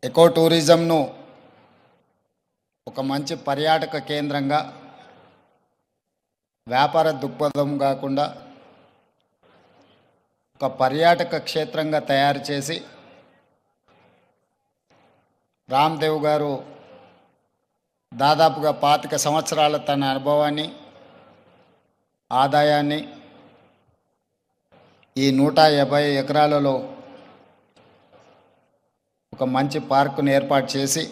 Echo టూరిజంను ఒక మంచి పర్యాటక కేంద్రంగా వ్యాపార దృక్పథం కాకుండా ఒక పర్యాటక క్షేత్రంగా తయారు చేసి రామ్దేవ్ గారు దాదాపుగా 25 సంవత్సరాల తన అనుభవాన్ని ఆదాయాన్ని ఈ 150 ఎకరాలలో ఒక మంచి పార్కును ఏర్పాటు చేసి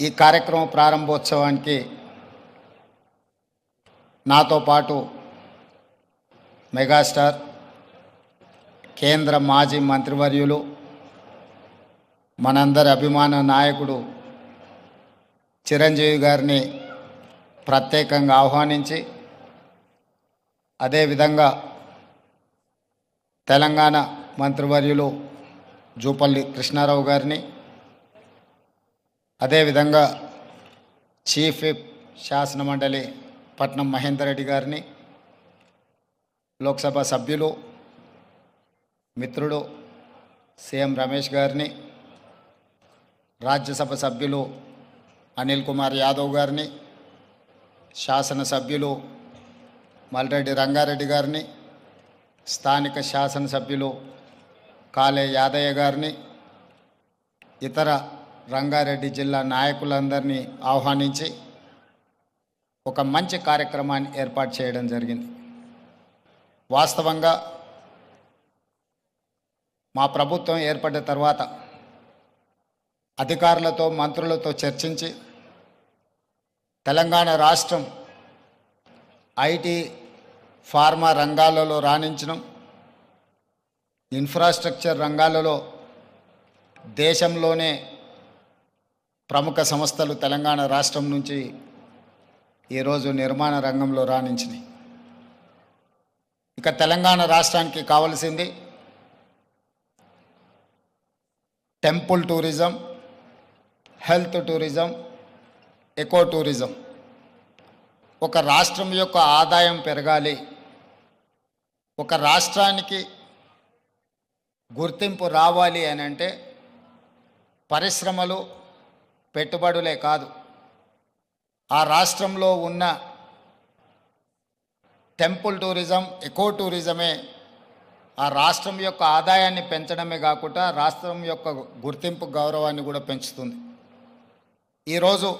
ఈ కార్యక్రమ ప్రారంభోత్సవానికి నాతో పాటు మెగాస్టార్ కేంద్ర మాజీ మంత్రివర్యులు మనందరి అభిమాన నాయకుడు చిరంజీవి గారిని ప్రత్యేకంగా ఆహ్వానించి అదేవిధంగా తెలంగాణ మంత్రివర్యులు జూపల్లి కృష్ణారావు గారిని అదేవిధంగా చీఫ్ విప్ శాసనమండలి పట్నం మహేందర్ రెడ్డి గారిని లోక్సభ సభ్యులు మిత్రుడు సీఎం రమేష్ గారిని రాజ్యసభ సభ్యులు అనిల్ కుమార్ యాదవ్ గారిని శాసనసభ్యులు మల్రెడ్డి రంగారెడ్డి గారిని స్థానిక శాసనసభ్యులు కాలే యాదయ్య గారిని ఇతర రంగారెడ్డి జిల్లా నాయకులందరినీ ఆహ్వానించి ఒక మంచి కార్యక్రమాన్ని ఏర్పాటు చేయడం జరిగింది. వాస్తవంగా మా ప్రభుత్వం ఏర్పడిన తర్వాత అధికారులతో మంత్రులతో చర్చించి తెలంగాణ రాష్ట్రం ఐటీ ఫార్మా రంగాలలో రాణించడం, ఇన్ఫ్రాస్ట్రక్చర్ రంగాలలో దేశంలోనే ప్రముఖ సంస్థలు తెలంగాణ రాష్ట్రం నుంచి ఈరోజు నిర్మాణ రంగంలో రాణించినాయి. ఇక తెలంగాణ రాష్ట్రానికి కావలసింది temple tourism, health tourism, eco tourism. ఒక రాష్ట్రం యొక్క ఆదాయం పెరగాలి, ఒక రాష్ట్రానికి గుర్తింపు రావాలి అని అంటే పరిశ్రమలు పెట్టుబడులే కాదు, ఆ రాష్ట్రంలో ఉన్న టెంపుల్ టూరిజం, ఎకో టూరిజమే ఆ రాష్ట్రం యొక్క ఆదాయాన్ని పెంచడమే కాకుండా రాష్ట్రం యొక్క గుర్తింపు గౌరవాన్ని కూడా పెంచుతుంది. ఈరోజు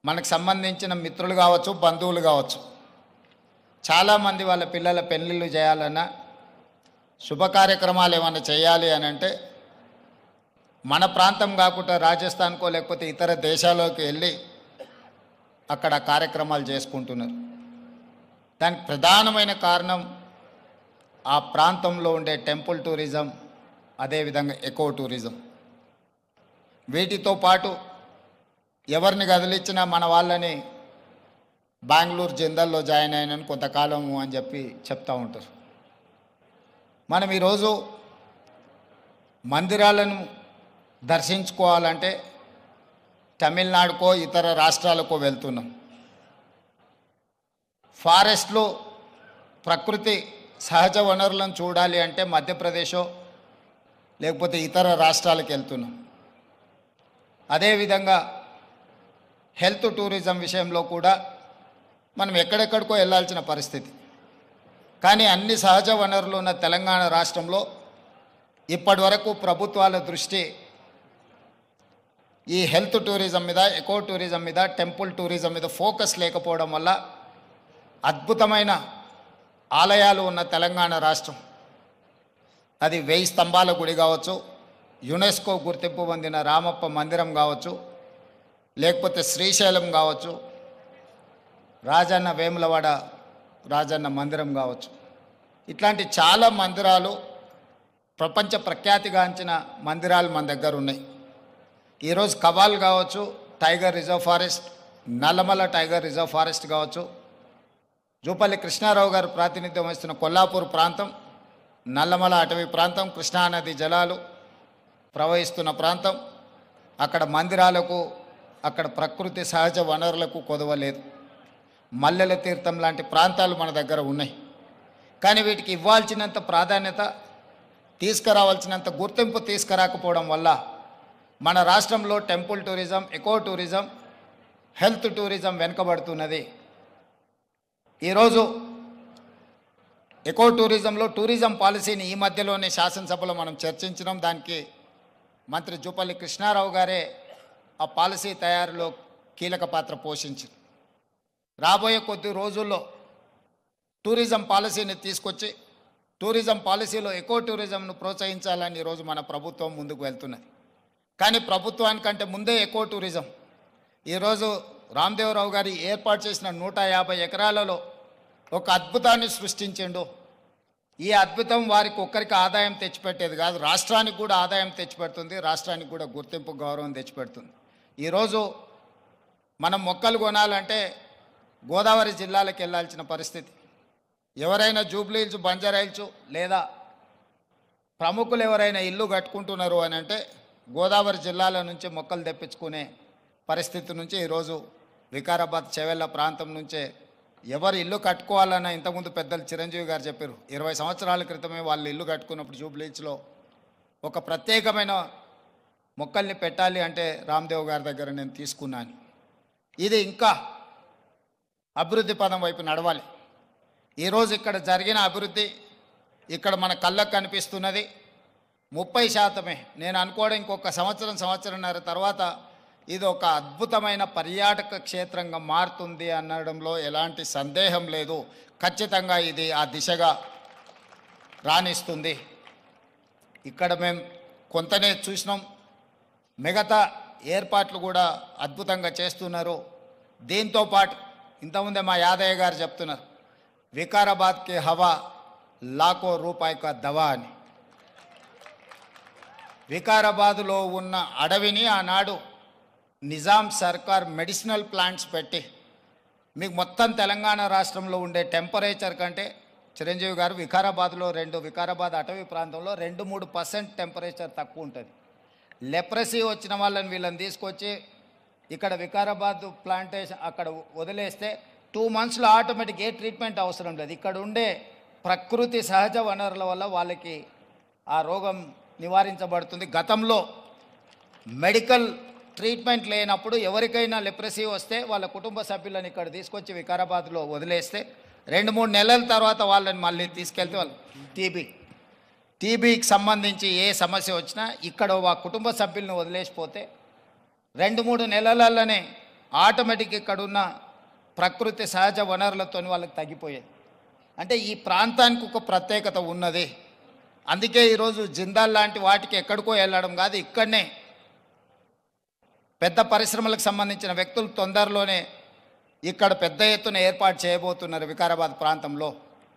మనకు సంబంధించిన మిత్రులు కావచ్చు, బంధువులు కావచ్చు, చాలామంది వాళ్ళ పిల్లల పెళ్ళిళ్ళు చేయాలన్నా శుభ కార్యక్రమాలు ఏమైనా చేయాలి అని అంటే మన ప్రాంతం కాకుండా రాజస్థాన్కో లేకపోతే ఇతర దేశాల్లోకి వెళ్ళి అక్కడ కార్యక్రమాలు చేసుకుంటున్నారు. దానికి ప్రధానమైన కారణం ఆ ప్రాంతంలో ఉండే టెంపుల్ టూరిజం, అదేవిధంగా ఎకో టూరిజం. వీటితో పాటు ఎవరిని కదిలిచ్చినా మన వాళ్ళని బెంగళూరు జిందల్లో జాయిన్ అయినని కొంతకాలము అని చెప్పి చెప్తూ ఉంటారు. మనం ఈరోజు మందిరాలను దర్శించుకోవాలంటే తమిళనాడుకో ఇతర రాష్ట్రాలకో వెళ్తున్నాం. ఫారెస్ట్లో ప్రకృతి సహజ వనరులను చూడాలి అంటే మధ్యప్రదేశో లేకపోతే ఇతర రాష్ట్రాలకు వెళ్తున్నాం. అదేవిధంగా హెల్త్ టూరిజం విషయంలో కూడా మనం ఎక్కడెక్కడికో వెళ్ళాల్సిన పరిస్థితి. కానీ అన్ని సహజ వనరులు ఉన్న తెలంగాణ రాష్ట్రంలో ఇప్పటి వరకు ప్రభుత్వాల దృష్టి ఈ హెల్త్ టూరిజం మీద, ఎకో టూరిజం మీద, టెంపుల్ టూరిజం మీద ఫోకస్ లేకపోవడం వల్ల అద్భుతమైన ఆలయాలు ఉన్న తెలంగాణ రాష్ట్రం, అది 1000 స్తంభాల గుడి కావచ్చు, యునెస్కో గుర్తింపు పొందిన రామప్ప మందిరం కావచ్చు, లేకపోతే శ్రీశైలం కావచ్చు, రాజన్న వేములవాడ రాజన్న మందిరం కావచ్చు, ఇట్లాంటి చాలా మందిరాలు, ప్రపంచ ప్రఖ్యాతిగాంచిన మందిరాలు మన దగ్గర ఉన్నాయి. ఈరోజు కవాల్ కావచ్చు, tiger reserve forest, Nallamala tiger reserve forest కావచ్చు, జూపల్లి కృష్ణారావు గారు ప్రాతినిధ్యం వహిస్తున్న కొల్లాపూర్ ప్రాంతం, నల్లమల అటవీ ప్రాంతం, కృష్ణానది జలాలు ప్రవహిస్తున్న ప్రాంతం, అక్కడ మందిరాలకు, అక్కడ ప్రకృతి సహజ వనరులకు కొదవలేదు. మల్లెల తీర్థం లాంటి ప్రాంతాలు మన దగ్గర ఉన్నాయి. కానీ వీటికి ఇవ్వాల్సినంత ప్రాధాన్యత తీసుకురావాల్సినంత గుర్తింపు తీసుకురాకపోవడం వల్ల మన రాష్ట్రంలో temple tourism, eco tourism, health tourism వెనుకబడుతున్నది. ఈరోజు ఎకో టూరిజంలో టూరిజం పాలసీని ఈ మధ్యలోనే శాసనసభలో మనం చర్చించినాం. దానికి మంత్రి జూపల్లి కృష్ణారావు గారే ఆ పాలసీ తయారులో కీలక పాత్ర పోషించారు. రాబోయే కొద్ది రోజుల్లో టూరిజం పాలసీని తీసుకొచ్చి టూరిజం పాలసీలో ఎకో టూరిజంను ప్రోత్సహించాలని ఈరోజు మన ప్రభుత్వం ముందుకు వెళ్తున్నది. కానీ ప్రభుత్వానికంటే ముందే ఎకో టూరిజం ఈరోజు రామదేవరావు గారి ఏర్పాటు చేసిన 150 ఎకరాలలో ఒక అద్భుతాన్ని సృష్టించిండు. ఈ అద్భుతం వారికి ఒక్కరికి ఆదాయం తెచ్చిపెట్టేది కాదు, రాష్ట్రానికి కూడా ఆదాయం తెచ్చిపెడుతుంది, రాష్ట్రానికి కూడా గుర్తింపు, గౌరవం తెచ్చిపెడుతుంది. ఈరోజు మనం మొక్కలు కొనాలంటే గోదావరి జిల్లాలకు వెళ్ళాల్సిన పరిస్థితి. ఎవరైనా జూబ్లీ హిల్స్, బంజారా హిల్స్ లేదా ప్రముఖులు ఎవరైనా ఇల్లు కట్టుకుంటున్నారు అని అంటే గోదావరి జిల్లాల నుంచి మొక్కలు తెప్పించుకునే పరిస్థితి నుంచి ఈరోజు వికారాబాద్ చెవెళ్ళ ప్రాంతం నుంచే ఎవరు ఇల్లు కట్టుకోవాలన్నా ఇంతకుముందు పెద్దలు చిరంజీవి గారు చెప్పారు, 20 సంవత్సరాల క్రితమే వాళ్ళు ఇల్లు కట్టుకున్నప్పుడు జూబ్లీ హిల్స్లో ఒక ప్రత్యేకమైన మొక్కల్ని పెట్టాలి అంటే రామ్దేవ్ గారి దగ్గర నేను తీసుకున్నాను. ఇది ఇంకా అభివృద్ధి పదం వైపు నడవాలి. ఈరోజు ఇక్కడ జరిగిన అభివృద్ధి ఇక్కడ మన కళ్ళకు కనిపిస్తున్నది 30%. నేను అనుకోవడం ఇంకొక సంవత్సరంన్నర తర్వాత ఇది ఒక అద్భుతమైన పర్యాటక క్షేత్రంగా మారుతుంది అనడంలో ఎలాంటి సందేహం లేదు. ఖచ్చితంగా ఇది ఆ దిశగా రాణిస్తుంది. ఇక్కడ మేము కొంతనే చూసినాం, మిగతా ఏర్పాట్లు కూడా అద్భుతంగా చేస్తున్నారు. దీంతో పాటు ఇంతకుముందే మా యాదయ్య గారు చెప్తున్నారు, వికారాబాద్కి హవా లాఖో రూపాయి కా దవా అని. వికారాబాదులో ఉన్న అడవిని ఆనాడు నిజాం సర్కార్ మెడిసినల్ ప్లాంట్స్ పెట్టి మీకు మొత్తం తెలంగాణ రాష్ట్రంలో ఉండే టెంపరేచర్ కంటే చిరంజీవి గారు వికారాబాద్లో వికారాబాద్ అటవీ ప్రాంతంలో 2-3% టెంపరేచర్ తక్కువ ఉంటుంది. లెప్రసీ వచ్చిన వాళ్ళని వీళ్ళని తీసుకొచ్చి ఇక్కడ వికారాబాద్ ప్లాంటేషన్ అక్కడ వదిలేస్తే 2 monthsలో ఆటోమేటిక్ ఏ ట్రీట్మెంట్ అవసరం లేదు. ఇక్కడ ఉండే ప్రకృతి సహజ వనరుల వల్ల వాళ్ళకి ఆ రోగం నివారించబడుతుంది. గతంలో మెడికల్ ట్రీట్మెంట్ లేనప్పుడు ఎవరికైనా లెప్రసీ వస్తే వాళ్ళ కుటుంబ సభ్యులను ఇక్కడ తీసుకొచ్చి వికారాబాద్లో వదిలేస్తే 2-3 నెలల తర్వాత వాళ్ళని మళ్ళీ తీసుకెళ్తే వాళ్ళు టీబీకి సంబంధించి ఏ సమస్య వచ్చినా ఇక్కడ ఆ కుటుంబ సభ్యులను వదిలేసిపోతే 2-3 నెలలలోనే ఆటోమేటిక్ ఇక్కడున్న ప్రకృతి సహజ వనరులతో వాళ్ళకి తగ్గిపోయేది. అంటే ఈ ప్రాంతానికి ఒక ప్రత్యేకత ఉన్నది. అందుకే ఈరోజు జిందాల్ లాంటి వాటికి ఎక్కడికో వెళ్ళడం కాదు, ఇక్కడనే పెద్ద పరిశ్రమలకు సంబంధించిన వ్యక్తులు తొందరలోనే ఇక్కడ పెద్ద ఎత్తున ఏర్పాటు చేయబోతున్నారు వికారాబాద్ ప్రాంతంలో.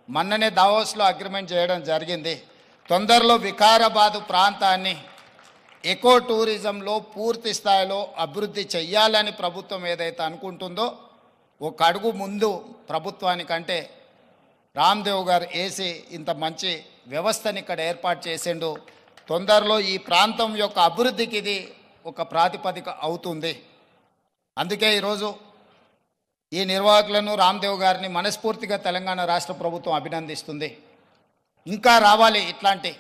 మొన్ననే దావోస్లో అగ్రిమెంట్ చేయడం జరిగింది. తొందరలో వికారాబాద్ ప్రాంతాన్ని ఎకో టూరిజంలో పూర్తి స్థాయిలో అభివృద్ధి చెయ్యాలని ప్రభుత్వం ఏదైతే అనుకుంటుందో ఒక అడుగు ముందు ప్రభుత్వానికంటే రామ్దేవ్ గారు వేసి ఇంత మంచి వ్యవస్థని ఇక్కడ ఏర్పాటు చేసిండు. తొందరలో ఈ ప్రాంతం యొక్క అభివృద్ధికి ఇది ఒక ప్రాతిపదిక అవుతుంది. అందుకే ఈరోజు ఈ నిర్వాహకులను రామ్దేవ్ గారిని మనస్ఫూర్తిగా తెలంగాణ రాష్ట్ర ప్రభుత్వం అభినందిస్తుంది. ఇంకా రావాలి ఇట్లాంటి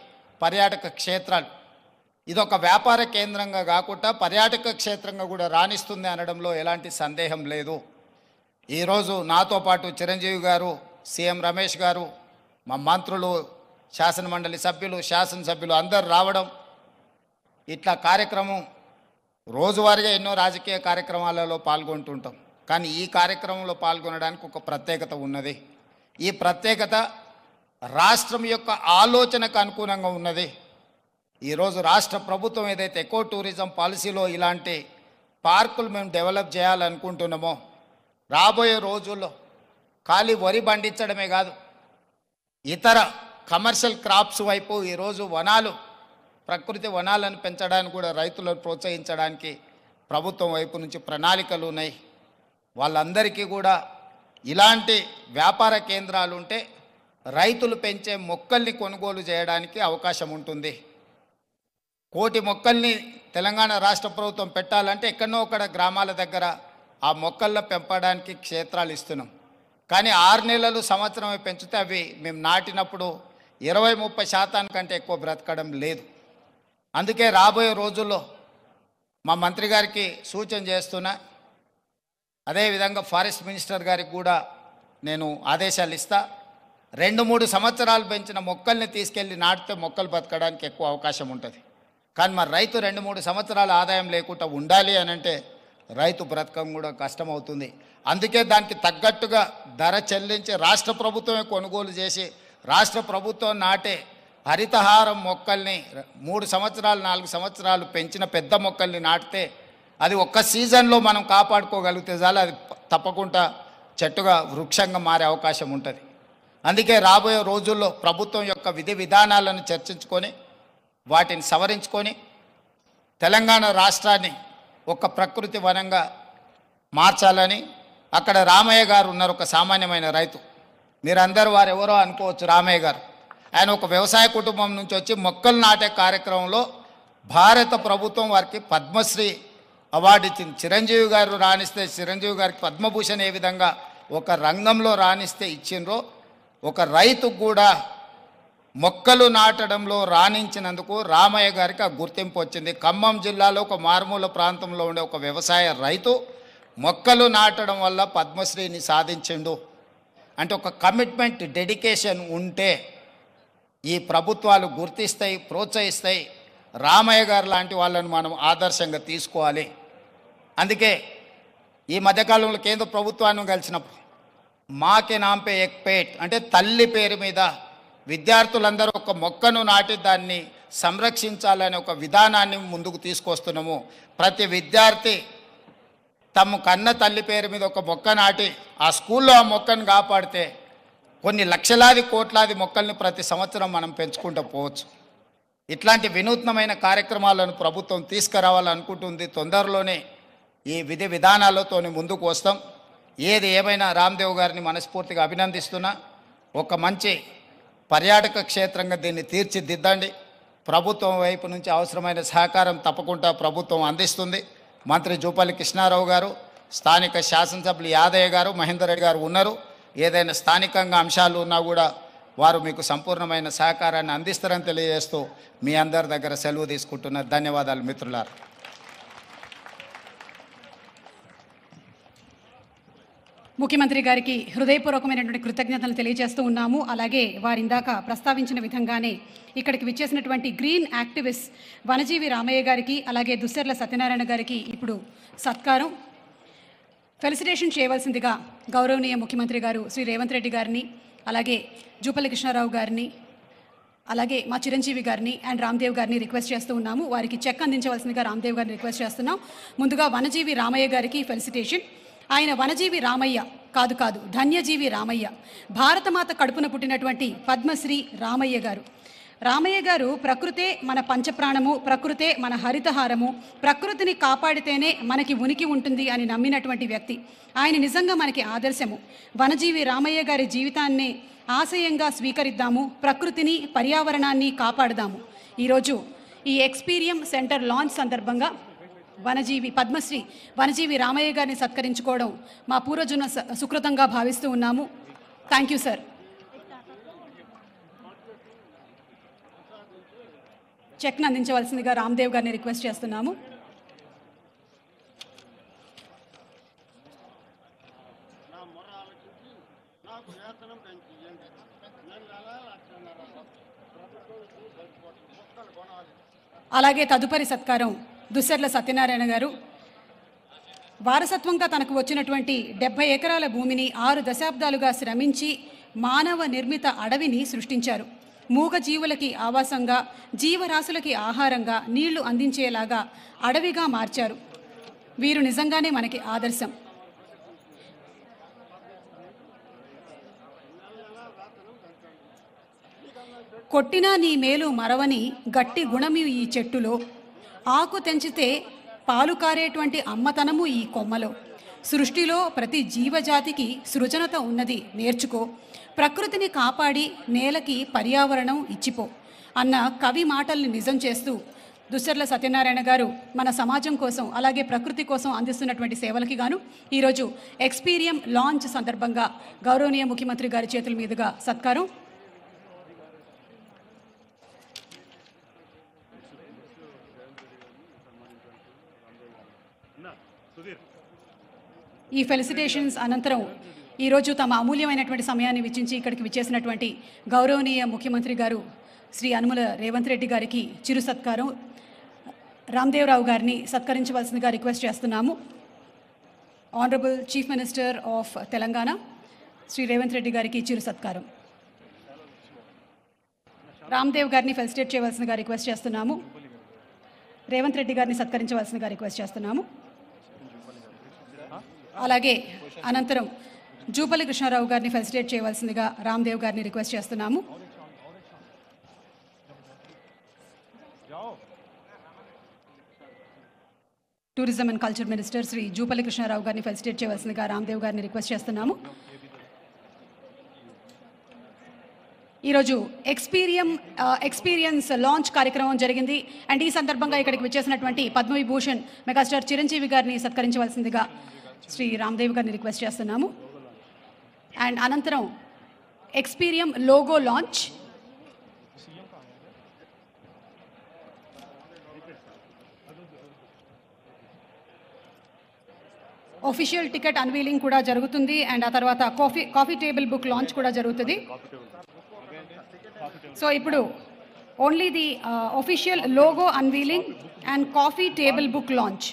పర్యాటక క్షేత్రాలు. ఇదొక వ్యాపార కేంద్రంగా కాకుండా పర్యాటక క్షేత్రంగా కూడా రాణిస్తుంది అనడంలో ఎలాంటి సందేహం లేదు. ఈరోజు నాతో పాటు చిరంజీవి గారు, సీఎం రమేష్ గారు, మా మంత్రులు, శాసనమండలి సభ్యులు, శాసనసభ్యులు అందరూ రావడం, ఇట్లా కార్యక్రమం రోజువారీగా ఎన్నో రాజకీయ కార్యక్రమాలలో పాల్గొంటుంటాం. కానీ ఈ కార్యక్రమంలో పాల్గొనడానికి ఒక ప్రత్యేకత ఉన్నది. ఈ ప్రత్యేకత రాష్ట్రం యొక్క ఆలోచనకు అనుగుణంగా ఉన్నది. ఈరోజు రాష్ట్ర ప్రభుత్వం ఏదైతే ఎకో టూరిజం పాలసీలో ఇలాంటి పార్కులు మేము డెవలప్ చేయాలనుకుంటున్నామో రాబోయే రోజుల్లో ఖాళీ వరి పండించడమే కాదు, ఇతర కమర్షియల్ క్రాప్స్ వైపు ఈరోజు వనాలు, ప్రకృతి వనాలను పెంచడానికి కూడా రైతులను ప్రోత్సహించడానికి ప్రభుత్వం వైపు నుంచి ప్రణాళికలు ఉన్నాయి. వాళ్ళందరికీ కూడా ఇలాంటి వ్యాపార కేంద్రాలు ఉంటే రైతులు పెంచే మొక్కల్ని కొనుగోలు చేయడానికి అవకాశం ఉంటుంది. 1 కోటి మొక్కల్ని తెలంగాణ రాష్ట్ర ప్రభుత్వం పెట్టాలంటే ఎక్కడో అక్కడ గ్రామాల దగ్గర ఆ మొక్కల్లో పెంపడానికి క్షేత్రాలు ఇస్తున్నాం. కానీ 6 నెలలు సంవత్సరమే పెంచితే అవి మేము నాటినప్పుడు 20-30% కంటే ఎక్కువ బ్రతకడం లేదు. అందుకే రాబోయే రోజుల్లో మా మంత్రి గారికి సూచన చేస్తున్నా, అదేవిధంగా ఫారెస్ట్ మినిస్టర్ గారికి కూడా నేను ఆదేశాలు ఇస్తా. 2-3 సంవత్సరాలు పెంచిన మొక్కల్ని తీసుకెళ్ళి నాటితే మొక్కలు బతకడానికి ఎక్కువ అవకాశం ఉంటుంది. కానీ మరి రైతు 2-3 సంవత్సరాల ఆదాయం లేకుండా ఉండాలి అని అంటే రైతు బ్రతకం కూడా కష్టమవుతుంది. అందుకే దానికి తగ్గట్టుగా ధర చెల్లించి రాష్ట్ర ప్రభుత్వమే కొనుగోలు చేసి రాష్ట్ర ప్రభుత్వం నాటే హరితహారం మొక్కల్ని 3 సంవత్సరాలు 4 సంవత్సరాలు పెంచిన పెద్ద మొక్కల్ని నాటితే అది ఒక్క సీజన్లో మనం కాపాడుకోగలిగితే చాలు, అది తప్పకుండా చెట్టుగా వృక్షంగా మారే అవకాశం ఉంటుంది. అందుకే రాబోయే రోజుల్లో ప్రభుత్వం యొక్క విధి విధానాలను చర్చించుకొని వాటిని సవరించుకొని తెలంగాణ రాష్ట్రాన్ని ఒక ప్రకృతి వనంగా మార్చాలని. అక్కడ రామయ్య గారు ఉన్నారు, ఒక సామాన్యమైన రైతు. మీరందరూ వారు ఎవరో అనుకోవచ్చు. రామయ్య గారు ఆయన ఒక వ్యవసాయ కుటుంబం నుంచి వచ్చి మొక్కలు నాటే కార్యక్రమంలో భారత ప్రభుత్వం వారికి పద్మశ్రీ అవార్డు ఇచ్చింది. చిరంజీవి గారు రాణిస్తే చిరంజీవి గారికి పద్మభూషణ్ ఏ విధంగా ఒక రంగంలో రాణిస్తే ఇచ్చిండ్రో, ఒక రైతుకు కూడా మొక్కలు నాటడంలో రాణించినందుకు రామయ్య గారికి ఆ గుర్తింపు వచ్చింది. ఖమ్మం జిల్లాలో ఒక మారుమూల ప్రాంతంలో ఉండే ఒక వ్యవసాయ రైతు మొక్కలు నాటడం వల్ల పద్మశ్రీని సాధించిండు. అంటే ఒక కమిట్మెంట్, డెడికేషన్ ఉంటే ఈ ప్రభుత్వాలు గుర్తిస్తాయి, ప్రోత్సహిస్తాయి. రామయ్య గారు లాంటి వాళ్ళని మనం ఆదర్శంగా తీసుకోవాలి. అందుకే ఈ మధ్యకాలంలో కేంద్ర ప్రభుత్వాన్ని కలిసినప్పుడు మాకే నాంపే ఎక్ పేట్ అంటే తల్లి పేరు మీద విద్యార్థులందరూ ఒక మొక్కను నాటి దాన్ని సంరక్షించాలనే ఒక విధానాన్ని ముందుకు తీసుకొస్తున్నాము. ప్రతి విద్యార్థి తమ కన్న తల్లి పేరు మీద ఒక మొక్క నాటి ఆ స్కూల్లో ఆ మొక్కను కాపాడితే కొన్ని లక్షలాది కోట్లాది మొక్కల్ని ప్రతి సంవత్సరం మనం పెంచుకుంటూ పోవచ్చు. ఇట్లాంటి వినూత్నమైన కార్యక్రమాలను ప్రభుత్వం తీసుకురావాలనుకుంటుంది. తొందరలోనే ఈ విధి విధానాలతో ముందుకు వస్తాం. ఏది ఏమైనా రామ్దేవ్ గారిని మనస్ఫూర్తిగా అభినందిస్తున్నా. ఒక మంచి పర్యాటక క్షేత్రంగా దీన్ని తీర్చిదిద్దండి. ప్రభుత్వం వైపు నుంచి అవసరమైన సహకారం తప్పకుండా ప్రభుత్వం అందిస్తుంది. మంత్రి జూపల్లి కృష్ణారావు గారు, స్థానిక శాసనసభ్యులు యాదయ్య గారు, మహేందర్ రెడ్డి గారు ఉన్నారు. ఏదైనా స్థానికంగా అంశాలు ఉన్నా కూడా వారు మీకు సంపూర్ణమైన సహకారాన్ని అందిస్తారని తెలియజేస్తూ మీ అందరి దగ్గర సెలవు తీసుకుంటున్న ధన్యవాదాలు మిత్రులారా. ముఖ్యమంత్రి గారికి హృదయపూర్వకమైనటువంటి కృతజ్ఞతలు తెలియజేస్తూ ఉన్నాము. అలాగే వారి ఇందాక ప్రస్తావించిన విధంగానే ఇక్కడికి విచ్చేసినటువంటి గ్రీన్ యాక్టివిస్ట్ వనజీవి రామయ్య గారికి అలాగే దుస్సెర్ల సత్యనారాయణ గారికి ఇప్పుడు సత్కారం ఫెలిసిటేషన్ చేయవలసిందిగా గౌరవనీయ ముఖ్యమంత్రి గారు శ్రీ రేవంత్ రెడ్డి గారిని, అలాగే జూపల్లి కృష్ణారావు గారిని, అలాగే మా చిరంజీవి గారిని అండ్ రామ్దేవ్ గారిని రిక్వెస్ట్ చేస్తూ ఉన్నాము. వారికి చెక్ అందించవలసిందిగా రామ్దేవ్ గారిని రిక్వెస్ట్ చేస్తున్నాం. ముందుగా వనజీవి రామయ్య గారికి ఫెలిసిటేషన్. ఆయన వనజీవి రామయ్య కాదు ధన్యజీవి రామయ్య, భారతమాత కడుపున పుట్టినటువంటి పద్మశ్రీ రామయ్య గారు. రామయ్య గారు ప్రకృతే మన పంచప్రాణము, ప్రకృతే మన హరితహారము, ప్రకృతిని కాపాడితేనే మనకి ఉనికి ఉంటుంది అని నమ్మినటువంటి వ్యక్తి. ఆయన నిజంగా మనకి ఆదర్శము. వనజీవి రామయ్య గారి జీవితాన్ని ఆశయంగా స్వీకరిద్దాము, ప్రకృతిని పర్యావరణాన్ని కాపాడదాము. ఈరోజు ఈ ఎక్స్పీరియం సెంటర్ లాంచ్ సందర్భంగా పద్మశ్రీ వనజీవి రామయ్య గారిని సత్కరించుకోవడం మా పూర్వజన్మ సుకృతంగా భావిస్తూ ఉన్నాము. Thank you sir. చెక్ను అందించవలసిందిగా రామ్దేవ్ గారిని రిక్వెస్ట్ చేస్తున్నాము. అలాగే తదుపరి సత్కారం దుస్సెర్ల సత్యనారాయణ గారు. వారసత్వంగా తనకు వచ్చినటువంటి 70 ఎకరాల భూమిని 6 దశాబ్దాలుగా శ్రమించి మానవ నిర్మిత అడవిని సృష్టించారు. మూగ జీవులకి ఆవాసంగా, జీవరాశులకి ఆహారంగా, నీళ్లు అందించేలాగా అడవిగా మార్చారు. వీరు నిజంగానే మనకి ఆదర్శం. కొట్టినా నీ మేలు మరవని గట్టి గుణమి ఈ చెట్టులో, ఆకు తెంచితే పాలు కారేటువంటి అమ్మతనము ఈ కొమ్మలో, సృష్టిలో ప్రతి జీవజాతికి సృజనత ఉన్నది నేర్చుకో, ప్రకృతిని కాపాడి నేలకి పర్యావరణం ఇచ్చిపో అన్న కవి మాటల్ని నిజం చేస్తూ దుస్సెర్ల సత్యనారాయణ గారు మన సమాజం కోసం అలాగే ప్రకృతి కోసం అందిస్తున్నటువంటి సేవలకి గాను ఈరోజు ఎక్స్పీరియం లాంచ్ సందర్భంగా గౌరవనీయ ముఖ్యమంత్రి గారి చేతుల మీదుగా సత్కారం. ఈ ఫెలిసిటేషన్స్ అనంతరం ఈరోజు తమ అమూల్యమైనటువంటి సమయాన్ని వెచ్చించి ఇక్కడికి విచ్చేసినటువంటి గౌరవనీయ ముఖ్యమంత్రి గారు శ్రీ యనమల రేవంత్ రెడ్డి గారికి చిరు సత్కారం రామ్దేవరావు గారిని సత్కరించవలసిందిగా రిక్వెస్ట్ చేస్తున్నాము. Honourable chief minister of Telangana Shri Revanth Reddy గారికి చిరు సత్కారం. రామ్దేవ్ గారిని ఫెలిసిటేట్ చేయవలసిందిగా రిక్వెస్ట్ చేస్తున్నాము. రేవంత్ రెడ్డి గారిని సత్కరించవలసిందిగా రిక్వెస్ట్ చేస్తున్నాము. అలాగే అనంతరం జూపల్లి కృష్ణారావు గారిని ఫెలిసిటేట్ చేయవలసిందిగా రామ్దేవ్ గారిని రిక్వెస్ట్ చేస్తున్నాము. Tourism and culture minister Shri Jupalli Krishnarao గారిని ఫెలిసిటేట్ చేయవలసిందిగా రామ్దేవ్ గారిని రిక్వెస్ట్ చేస్తున్నాము. ఈరోజు ఎక్స్పీరియన్స్ లాంచ్ కార్యక్రమం జరిగింది. అండ్ ఈ సందర్భంగా ఇక్కడికి విచ్చేసినటువంటి పద్మవిభూషణ్ మెగాస్టార్ చిరంజీవి గారిని సత్కరించవలసిందిగా శ్రీ రామ్దేవ్ గారిని రిక్వెస్ట్ చేస్తున్నాము. అండ్ అనంతరం Experium logo launch, official ticket unveiling కూడా జరుగుతుంది. అండ్ ఆ తర్వాత కాఫీ టేబుల్ బుక్ లాంచ్ కూడా జరుగుతుంది. సో ఇప్పుడు only the official logo unveiling and coffee table book launch.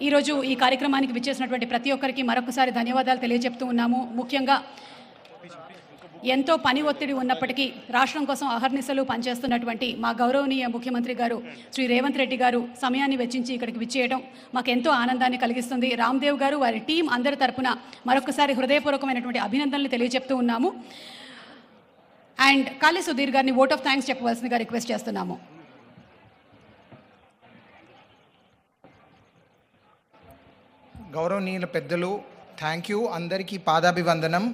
ఈరోజు ఈ కార్యక్రమానికి విచ్చేసినటువంటి ప్రతి ఒక్కరికి మరొకసారి ధన్యవాదాలు తెలియజెప్తూ ఉన్నాము. ముఖ్యంగా ఎంతో పని ఒత్తిడి ఉన్నప్పటికీ రాష్ట్రం కోసం అహర్నిశలు పనిచేస్తున్నటువంటి మా గౌరవనీయ ముఖ్యమంత్రి గారు శ్రీ రేవంత్ రెడ్డి గారు సమయాన్ని వెచ్చించి ఇక్కడికి విచ్చేయడం మాకు ఎంతో ఆనందాన్ని కలిగిస్తుంది. రామ్దేవ్ గారు వారి టీం అందరి తరపున మరొకసారి హృదయపూర్వకమైనటువంటి అభినందనలు తెలియజెప్తూ ఉన్నాము. అండ్ కాళీ సుధీర్ గారిని ఓట్ ఆఫ్ థ్యాంక్స్ చెప్పవలసిందిగా రిక్వెస్ట్ చేస్తున్నాము. గౌరవనీయుల పెద్దలు, థ్యాంక్ యూ. అందరికీ పాదాభివందనం.